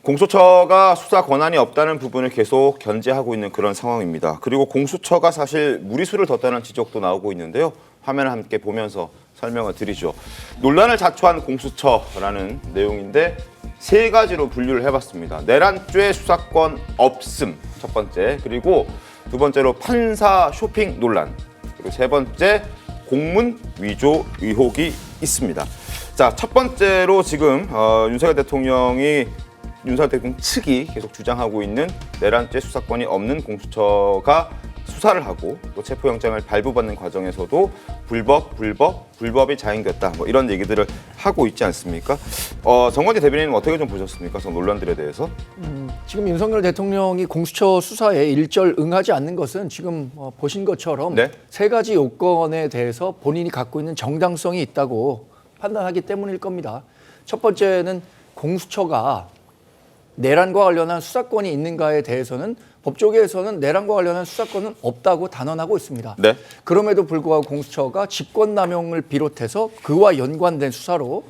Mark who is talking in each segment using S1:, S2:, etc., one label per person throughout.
S1: 공수처가 수사 권한이 없다는 부분을 계속 견제하고 있는 그런 상황입니다. 그리고 공수처가 사실 무리수를 뒀다는 지적도 나오고 있는데요. 화면을 함께 보면서 설명을 드리죠. 논란을 자초한 공수처라는 내용인데 세 가지로 분류를 해봤습니다. 내란죄 수사권 없음, 첫 번째. 그리고 두 번째로 판사 쇼핑 논란. 그리고 세 번째, 공문 위조 의혹이 있습니다. 자, 첫 번째로 지금 윤석열 대통령 측이 계속 주장하고 있는 내란죄 수사권이 없는 공수처가 수사를 하고 또 체포영장을 발부받는 과정에서도 불법이 자행됐다. 뭐 이런 얘기들을 하고 있지 않습니까? 정건재 대변인은 어떻게 좀 보셨습니까? 그 논란들에 대해서?
S2: 지금 윤석열 대통령이 공수처 수사에 일절 응하지 않는 것은 지금 보신 것처럼
S1: 네.
S2: 세 가지 요건에 대해서 본인이 갖고 있는 정당성이 있다고 판단하기 때문일 겁니다. 첫 번째는 공수처가 내란과 관련한 수사권이 있는가에 대해서는 법조계에서는 내란과 관련한 수사권은 없다고 단언하고 있습니다.
S1: 네.
S2: 그럼에도 불구하고 공수처가 직권남용을 비롯해서 그와 연관된 수사로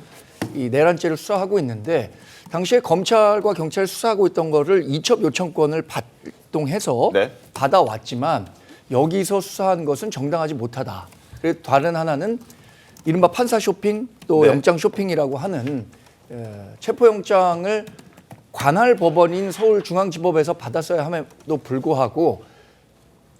S2: 이 내란죄를 수사하고 있는데 당시에 검찰과 경찰이 수사하고 있던 거를 이첩 요청권을 발동해서
S1: 네.
S2: 받아왔지만 여기서 수사한 것은 정당하지 못하다. 그리고 다른 하나는 이른바 판사 쇼핑 또
S1: 네.
S2: 영장 쇼핑이라고 하는 체포영장을 관할 법원인 서울중앙지법에서 받았어야 함에도 불구하고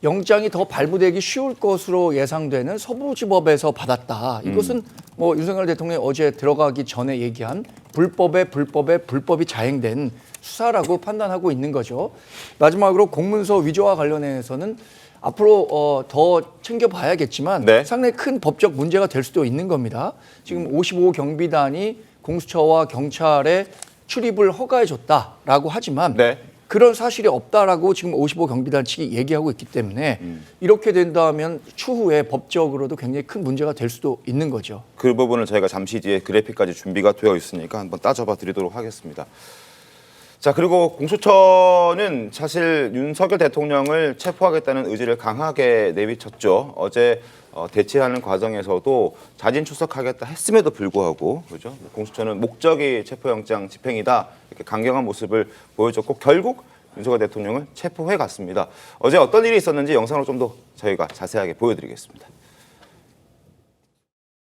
S2: 영장이 더 발부되기 쉬울 것으로 예상되는 서부지법에서 받았다. 이것은 뭐 윤석열 대통령이 어제 들어가기 전에 얘기한 불법이 자행된 수사라고 판단하고 있는 거죠. 마지막으로 공문서 위조와 관련해서는 앞으로 더 챙겨봐야겠지만
S1: 네.
S2: 상당히 큰 법적 문제가 될 수도 있는 겁니다. 지금 55 경비단이 공수처와 경찰에 출입을 허가해줬다라고 하지만
S1: 네.
S2: 그런 사실이 없다라고 지금 55 경비단 측이 얘기하고 있기 때문에 이렇게 된다면 추후에 법적으로도 굉장히 큰 문제가 될 수도 있는 거죠.
S1: 그 부분을 저희가 잠시 뒤에 그래픽까지 준비가 되어 있으니까 한번 따져봐 드리도록 하겠습니다. 자, 그리고 공수처는 사실 윤석열 대통령을 체포하겠다는 의지를 강하게 내비쳤죠. 어제 대치하는 과정에서도 자진 출석하겠다 했음에도 불구하고 그죠? 공수처는 목적이 체포영장 집행이다 이렇게 강경한 모습을 보여줬고 결국 윤석열 대통령을 체포해 갔습니다. 어제 어떤 일이 있었는지 영상으로 좀 더 저희가 자세하게 보여드리겠습니다.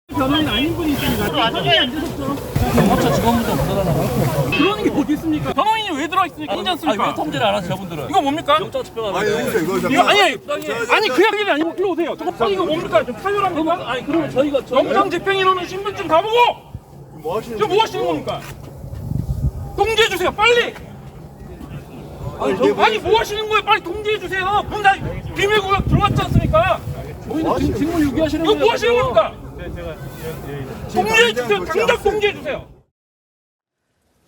S3: 변호인 아닌 분이 있습니다. 변호인이 안 되셨죠? 경찰 직원분들 불러달라고. 그러는 게 어디 있습니까? 변호인이 왜 들어와 있습니까? 있지 않습니까?
S4: 왜 통제를 안 하세요, 저분들은?
S3: 이거 뭡니까?
S4: 영장 집행하는
S5: 아니 여기서 이거
S3: 이거
S5: 잠깐.
S3: 아니 그냥 일이 아니고 일로 오세요. 저거 이거 뭡니까? 좀 타율합니까?
S4: 아니 그러면 저희가
S3: 영장 집행인원은 신분증 다 보고.
S5: 뭐 하시는
S3: 지금 뭐 하시는 겁니까? 통지해 주세요, 빨리. 아니 뭐 하시는 거예요? 빨리 통지해 주세요. 문 다 비밀구역 들어왔지 않습니까?
S4: 저희는 직무 유기하시는
S3: 이거 뭐 하시는 겁니까? 통지해 주세요.
S5: 당장
S3: 당장 통지해 주세요.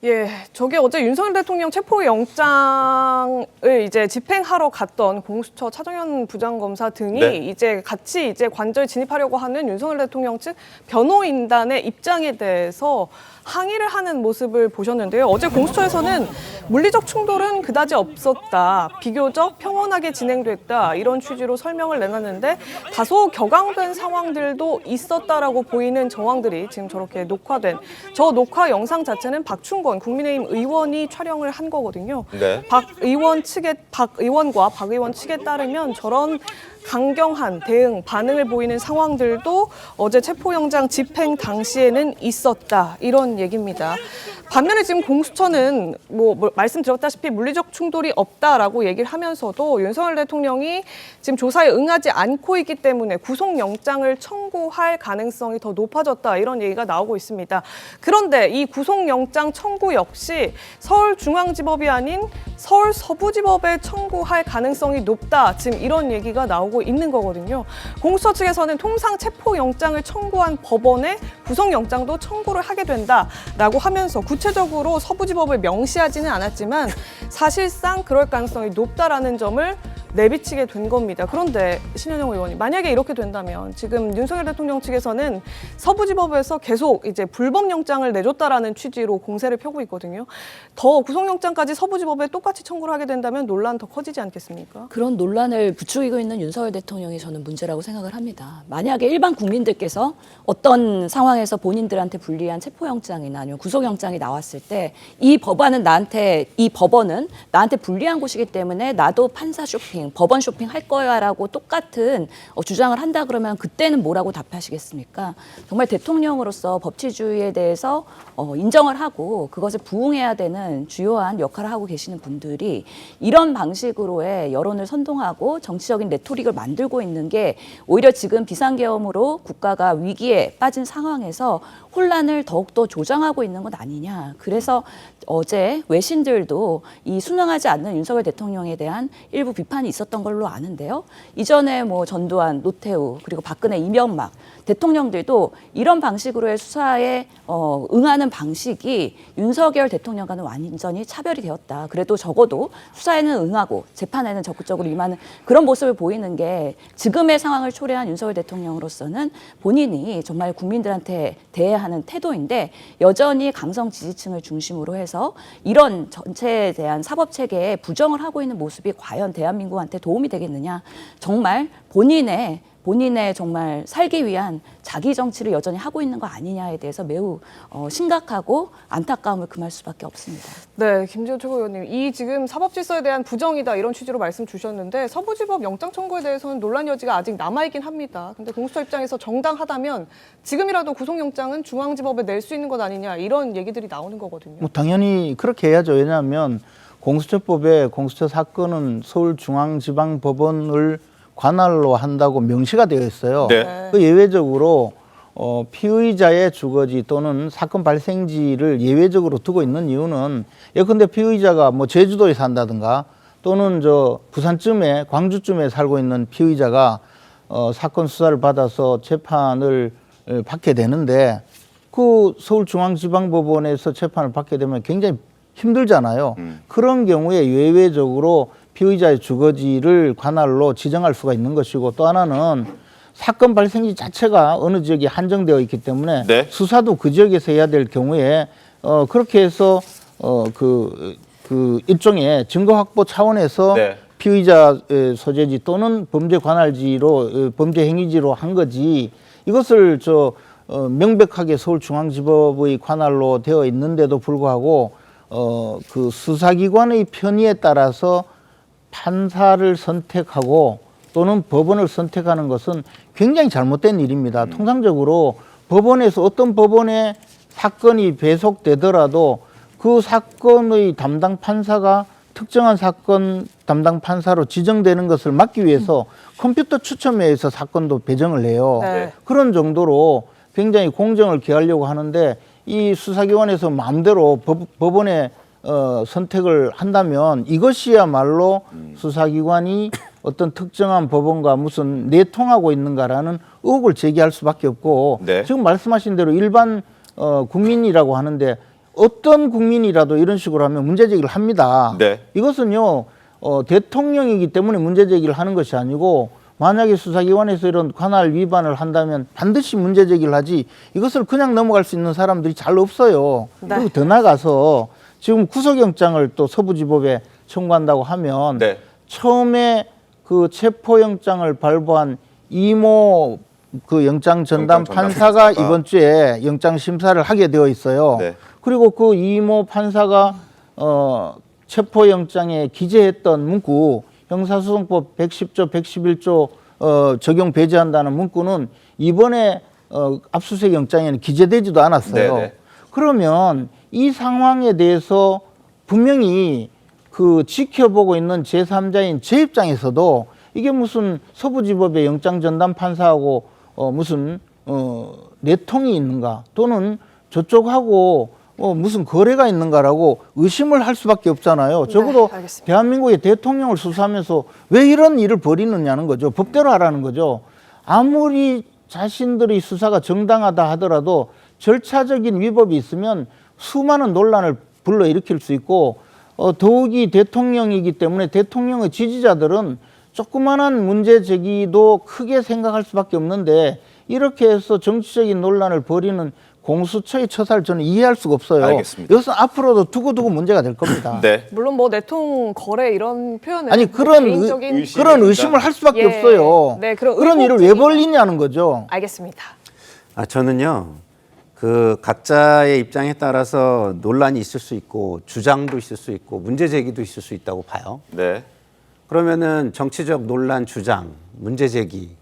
S6: 예, 저게 어제 윤석열 대통령 체포영장을 이제 집행하러 갔던 공수처 차정현 부장검사 등이
S1: 네.
S6: 이제 같이 이제 관저에 진입하려고 하는 윤석열 대통령 측 변호인단의 입장에 대해서 항의를 하는 모습을 보셨는데요. 어제 공수처에서는 물리적 충돌은 그다지 없었다. 비교적 평온하게 진행됐다. 이런 취지로 설명을 내놨는데 다소 격앙된 상황들도 있었다라고 보이는 정황들이 지금 저렇게 녹화된 저 녹화 영상 자체는 박충건 국민의힘 의원이 촬영을 한 거거든요.
S1: 네.
S6: 박 의원과 박 의원 측에 따르면 저런 강경한 대응, 반응을 보이는 상황들도 어제 체포영장 집행 당시에는 있었다. 이런 얘기입니다. 반면에 지금 공수처는 뭐 말씀드렸다시피 물리적 충돌이 없다라고 얘기를 하면서도 윤석열 대통령이 지금 조사에 응하지 않고 있기 때문에 구속영장을 청구할 가능성이 더 높아졌다. 이런 얘기가 나오고 있습니다. 그런데 이 구속영장 청구 역시 서울중앙지법이 아닌 서울 서부지법에 청구할 가능성이 높다. 지금 이런 얘기가 나오고 있는 거거든요. 공수처 측에서는 통상 체포영장을 청구한 법원에 구속영장도 청구를 하게 된다라고 하면서 구체적으로 서부지법을 명시하지는 않았지만 사실상 그럴 가능성이 높다라는 점을 내비치게 된 겁니다. 그런데 신현영 의원님, 만약에 이렇게 된다면 지금 윤석열 대통령 측에서는 서부지법에서 계속 이제 불법영장을 내줬다라는 취지로 공세를 펴고 있거든요. 더 구속영장까지 서부지법에 똑같이 청구를 하게 된다면 논란 더 커지지 않겠습니까?
S5: 그런 논란을 부추기고 있는 윤석열 대통령이 저는 문제라고 생각을 합니다. 만약에 일반 국민들께서 어떤 상황에서 본인들한테 불리한 체포영장이나 아니면 구속영장이 나왔을 때 이 법원은 나한테 불리한 곳이기 때문에 나도 판사 쇼핑, 법원 쇼핑 할 거야라고 똑같은 주장을 한다 그러면 그때는 뭐라고 답하시겠습니까? 정말 대통령으로서 법치주의에 대해서 인정을 하고 그것에 부응해야 되는 주요한 역할을 하고 계시는 분들이 이런 방식으로의 여론을 선동하고 정치적인 레토릭을 만들고 있는 게 오히려 지금 비상계엄으로 국가가 위기에 빠진 상황에서 혼란을 더욱더 조장하고 있는 것 아니냐. 그래서 어제 외신들도 이 순응하지 않는 윤석열 대통령에 대한 일부 비판이 있었던 걸로 아는데요. 이전에 뭐 전두환, 노태우, 그리고 박근혜, 이명박 대통령들도 이런 방식으로의 수사에 응하는 방식이 윤석열 대통령과는 완전히 차별이 되었다. 그래도 적어도 수사에는 응하고 재판에는 적극적으로 임하는 그런 모습을 보이는 게 지금의 상황을 초래한 윤석열 대통령으로서는 본인이 정말 국민들한테 대해야 하는 태도인데 여전히 강성 지지층을 중심으로 해서 이런 전체에 대한 사법체계에 부정을 하고 있는 모습이 과연 대한민국한테 도움이 되겠느냐. 정말 본인의 정말 살기 위한 자기 정치를 여전히 하고 있는 거 아니냐에 대해서 매우 심각하고 안타까움을 금할 수밖에 없습니다.
S6: 네, 김지현 최고위원님, 이 지금 사법질서에 대한 부정이다 이런 취지로 말씀 주셨는데 서부지법 영장 청구에 대해서는 논란 여지가 아직 남아있긴 합니다. 근데 공수처 입장에서 정당하다면 지금이라도 구속영장은 중앙지법에 낼 수 있는 것 아니냐 이런 얘기들이 나오는 거거든요.
S7: 뭐 당연히 그렇게 해야죠. 왜냐하면 공수처법에 공수처 사건은 서울중앙지방법원을 관할로 한다고 명시가 되어 있어요.
S1: 네.
S7: 그 예외적으로 피의자의 주거지 또는 사건 발생지를 예외적으로 두고 있는 이유는 예컨대 피의자가 뭐 제주도에 산다든가 또는 저 부산쯤에 광주쯤에 살고 있는 피의자가 사건 수사를 받아서 재판을 받게 되는데 그 서울중앙지방법원에서 재판을 받게 되면 굉장히 힘들잖아요. 그런 경우에 예외적으로 피의자의 주거지를 관할로 지정할 수가 있는 것이고 또 하나는 사건 발생지 자체가 어느 지역에 한정되어 있기 때문에
S1: 네.
S7: 수사도 그 지역에서 해야 될 경우에 그렇게 해서 그 일종의 증거 확보 차원에서
S1: 네.
S7: 피의자 소재지 또는 범죄 관할지로 범죄 행위지로 한 거지 이것을 명백하게 서울중앙지법의 관할로 되어 있는데도 불구하고 그 수사기관의 편의에 따라서 판사를 선택하고 또는 법원을 선택하는 것은 굉장히 잘못된 일입니다. 통상적으로 법원에서 어떤 법원에 사건이 배속되더라도 그 사건의 담당 판사가 특정한 사건 담당 판사로 지정되는 것을 막기 위해서 컴퓨터 추첨에 의해서 사건도 배정을 해요.
S6: 네.
S7: 그런 정도로 굉장히 공정을 기하려고 하는데 이 수사기관에서 마음대로 법원에 선택을 한다면 이것이야말로 수사기관이 어떤 특정한 법원과 무슨 내통하고 있는가라는 의혹을 제기할 수밖에 없고
S1: 네.
S7: 지금 말씀하신 대로 일반 국민이라고 하는데 어떤 국민이라도 이런 식으로 하면 문제제기를 합니다.
S1: 네.
S7: 이것은요 대통령이기 때문에 문제제기를 하는 것이 아니고 만약에 수사기관에서 이런 관할 위반을 한다면 반드시 문제제기를 하지 이것을 그냥 넘어갈 수 있는 사람들이 잘 없어요.
S6: 네.
S7: 그리고 더 나가서 지금 구속영장을 또 서부지법에 청구한다고 하면
S1: 네.
S7: 처음에 그 체포영장을 발부한 이모 그 영장 전담 판사가 이번 주에 영장 심사를 하게 되어 있어요.
S1: 네.
S7: 그리고 그 이모 판사가 체포영장에 기재했던 문구 형사소송법 110조 111조 적용 배제한다는 문구는 이번에 압수수색 영장에는 기재되지도 않았어요.
S1: 네네.
S7: 그러면 이 상황에 대해서 분명히 그 지켜보고 있는 제3자인 제 입장에서도 이게 무슨 서부지법의 영장 전담 판사하고 무슨 내통이 있는가 또는 저쪽하고 무슨 거래가 있는가라고 의심을 할 수밖에 없잖아요. 적어도
S6: 알겠습니다.
S7: 대한민국의 대통령을 수사하면서 왜 이런 일을 벌이느냐는 거죠. 법대로 하라는 거죠. 아무리 자신들의 수사가 정당하다 하더라도 절차적인 위법이 있으면 수많은 논란을 불러일으킬 수 있고 더욱이 대통령이기 때문에 대통령의 지지자들은 조그만한 문제 제기도 크게 생각할 수밖에 없는데 이렇게 해서 정치적인 논란을 벌이는 공수처의 처사를 저는 이해할 수가 없어요.
S1: 알겠습니다.
S7: 이것은 앞으로도 두고두고 문제가 될 겁니다.
S1: 네.
S6: 물론 뭐 내통 거래 이런 표현은
S7: 아니 그런
S6: 개인적인
S7: 그런 의심을 할 수밖에
S6: 예.
S7: 없어요.
S6: 네, 그런
S7: 그런 일을 왜 벌리냐는 거죠.
S6: 알겠습니다.
S8: 저는요, 그 각자의 입장에 따라서 논란이 있을 수 있고 주장도 있을 수 있고 문제 제기도 있을 수 있다고 봐요.
S1: 네.
S8: 그러면은 정치적 논란 주장, 문제 제기,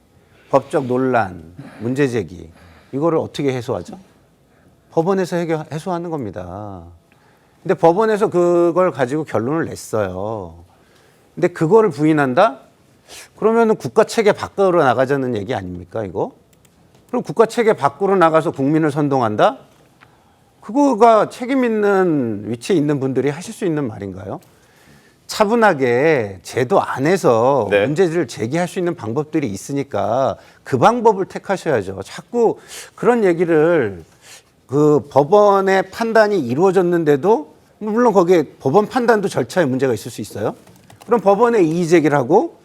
S8: 법적 논란, 문제 제기 이거를 어떻게 해소하죠? 법원에서 해소하는 겁니다. 근데 법원에서 그걸 가지고 결론을 냈어요. 근데 그거를 부인한다? 그러면은 국가 체계 밖으로 나가자는 얘기 아닙니까, 이거? 그럼 국가 체계 밖으로 나가서 국민을 선동한다? 그거가 책임 있는 위치에 있는 분들이 하실 수 있는 말인가요? 차분하게 제도 안에서
S1: 네.
S8: 문제를 제기할 수 있는 방법들이 있으니까 그 방법을 택하셔야죠. 자꾸 그런 얘기를 그 법원의 판단이 이루어졌는데도 물론 거기에 법원 판단도 절차에 문제가 있을 수 있어요. 그럼 법원에 이의 제기를 하고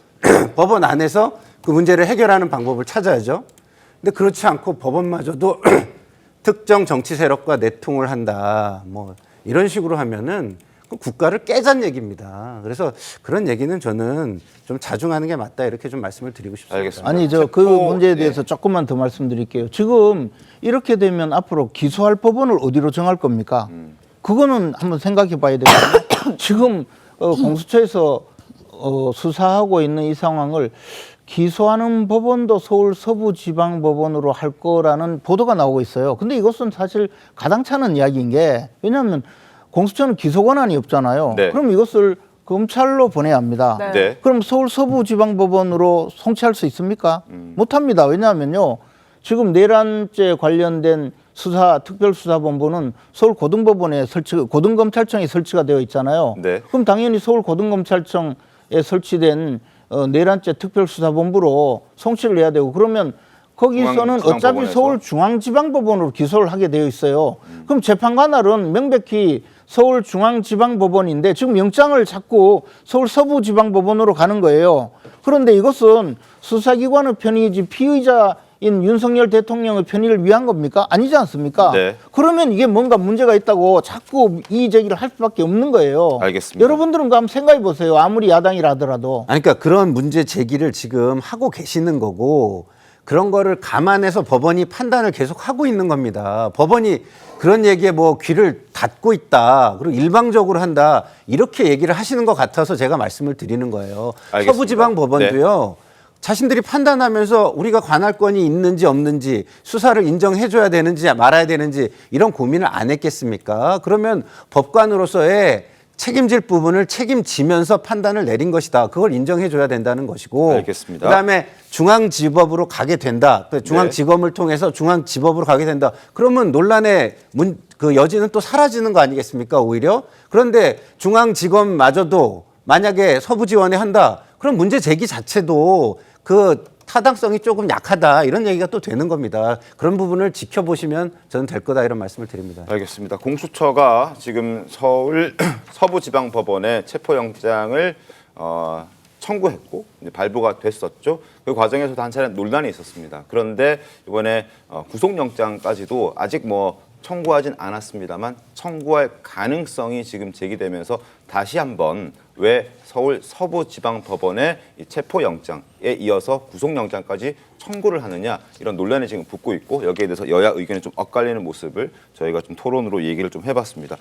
S8: 법원 안에서 그 문제를 해결하는 방법을 찾아야죠. 근데 그렇지 않고 법원마저도 특정 정치 세력과 내통을 한다. 뭐 이런 식으로 하면은 그 국가를 깨자는 얘기입니다. 그래서 그런 얘기는 저는 좀 자중하는 게 맞다 이렇게 좀 말씀을 드리고 싶습니다.
S1: 알겠습니다.
S7: 아니 저 그
S1: 체포,
S7: 문제에 대해서 조금만 더 말씀드릴게요. 지금 이렇게 되면 앞으로 기소할 법원을 어디로 정할 겁니까? 그거는 한번 생각해 봐야 되거든요. 지금 공수처에서 수사하고 있는 이 상황을 기소하는 법원도 서울 서부지방법원으로 할 거라는 보도가 나오고 있어요. 근데 이것은 사실 가당찮은 이야기인 게 왜냐하면 공수처는 기소 권한이 없잖아요.
S1: 네.
S7: 그럼 이것을 검찰로 보내야 합니다.
S6: 네.
S1: 네.
S7: 그럼 서울 서부지방법원으로 송치할 수 있습니까? 못합니다. 왜냐하면요. 지금 내란죄 관련된 특별수사본부는 서울 고등검찰청에 설치가 되어 있잖아요.
S1: 네.
S7: 그럼 당연히 서울 고등검찰청에 설치된 내란죄 특별수사본부로 송치를 해야 되고 그러면 거기서는 어차피
S1: 중앙지방법원에서.
S7: 서울중앙지방법원으로 기소를 하게 되어 있어요. 그럼 재판관할은 명백히 서울중앙지방법원인데 지금 영장을 자꾸 서울 서부지방법원으로 가는 거예요. 그런데 이것은 수사기관의 편의이지 피의자인 윤석열 대통령의 편의를 위한 겁니까? 아니지 않습니까?
S1: 네.
S7: 그러면 이게 뭔가 문제가 있다고 자꾸 이의 제기를 할 수밖에 없는 거예요.
S1: 알겠습니다.
S7: 여러분들은 한번 생각해 보세요. 아무리 야당이라 하더라도.
S8: 아니, 그러니까 그런 문제 제기를 지금 하고 계시는 거고 그런 거를 감안해서 법원이 판단을 계속 하고 있는 겁니다. 법원이 그런 얘기에 뭐 귀를 닫고 있다. 그리고 일방적으로 한다. 이렇게 얘기를 하시는 것 같아서 제가 말씀을 드리는 거예요.
S1: 알겠습니다.
S8: 서부지방법원도요. 자신들이 판단하면서 우리가 관할권이 있는지 없는지 수사를 인정해줘야 되는지 말아야 되는지 이런 고민을 안 했겠습니까? 그러면 법관으로서의 책임질 부분을 책임지면서 판단을 내린 것이다. 그걸 인정해줘야 된다는 것이고.
S1: 알겠습니다.
S8: 그다음에 중앙지법으로 가게 된다. 중앙지검을 통해서 중앙지법으로 가게 된다. 그러면 논란의 그 여지는 또 사라지는 거 아니겠습니까? 오히려. 그런데 중앙지검마저도 만약에 서부지원에 한다. 그럼 문제 제기 자체도 그 타당성이 조금 약하다. 이런 얘기가 또 되는 겁니다. 그런 부분을 지켜보시면 저는 될 거다 이런 말씀을 드립니다.
S1: 알겠습니다. 공수처가 지금 서울 서부지방법원에 체포영장을 청구했고 이제 발부가 됐었죠. 그 과정에서도 한 차례 논란이 있었습니다. 그런데 이번에 구속영장까지도 아직 뭐 청구하진 않았습니다만 청구할 가능성이 지금 제기되면서 다시 한번 왜 서울 서부지방법원의 이 체포영장에 이어서 구속영장까지 청구를 하느냐 이런 논란이 지금 붙고 있고 여기에 대해서 여야 의견이 좀 엇갈리는 모습을 저희가 좀 토론으로 얘기를 좀 해봤습니다.